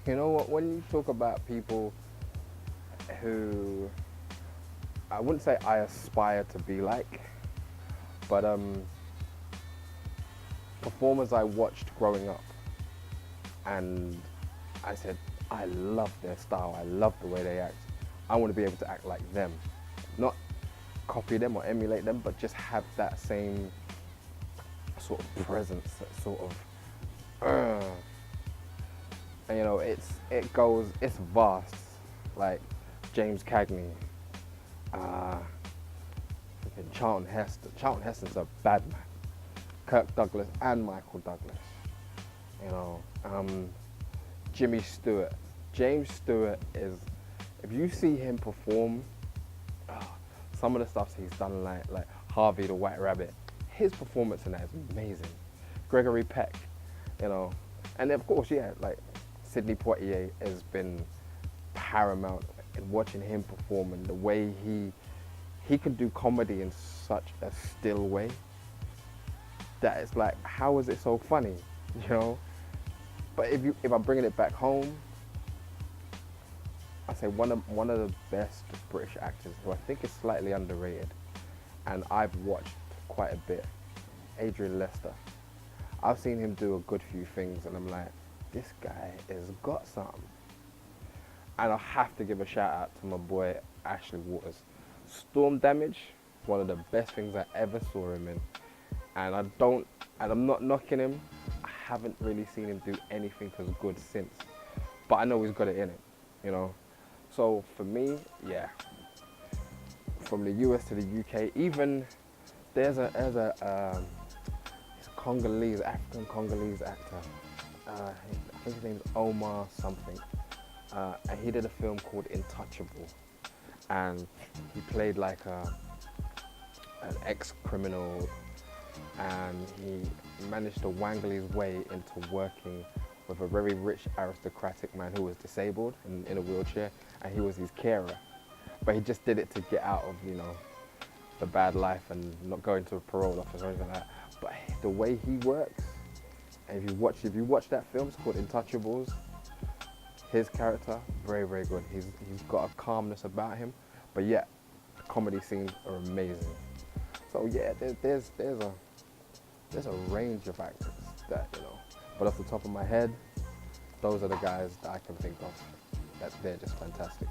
You know what? When you talk about people who I wouldn't say I aspire to be like, but performers I watched growing up, and I said, I love their style. I love the way they act. I want to be able to act like them, not copy them or emulate them, but just have that same sort of presence, that sort of. And you know, it's vast. Like James Cagney, freaking Charlton Heston. Charlton Heston's a bad man. Kirk Douglas and Michael Douglas. You know, Jimmy Stewart. James Stewart is, if you see him perform, some of the stuff he's done, like Harvey the White Rabbit, his performance in that is amazing. Gregory Peck, you know, and of course, yeah, like Sidney Poitier has been paramount in watching him perform and the way he can do comedy in such a still way that it's like, how is it so funny, you know? But if I'm bringing it back home, I say one of the best British actors who I think is slightly underrated, and I've watched quite a bit, Adrien Lester. I've seen him do a good few things, and I'm like, this guy has got something. And I have to give a shout out to my boy Ashley Waters. Storm Damage, one of the best things I ever saw him in, and I'm not knocking him. I haven't really seen him do anything as good since, but I know he's got it in him, you know. So for me, yeah, from the US to the UK, even there's a Congolese, African Congolese actor. I think his name's Omar something, and he did a film called Intouchable, and he played like an ex-criminal, and he managed to wangle his way into working with a very rich aristocratic man who was disabled in a wheelchair, and he was his carer. But he just did it to get out of, you know, the bad life and not go into a parole office or anything like that. But the way he works, and if you watch that film, it's called Intouchables. His character, very, very good. He's got a calmness about him, but yet the comedy scenes are amazing. So yeah, there's a range of actors that, you know, but off the top of my head, those are the guys that I can think of. That they're just fantastic.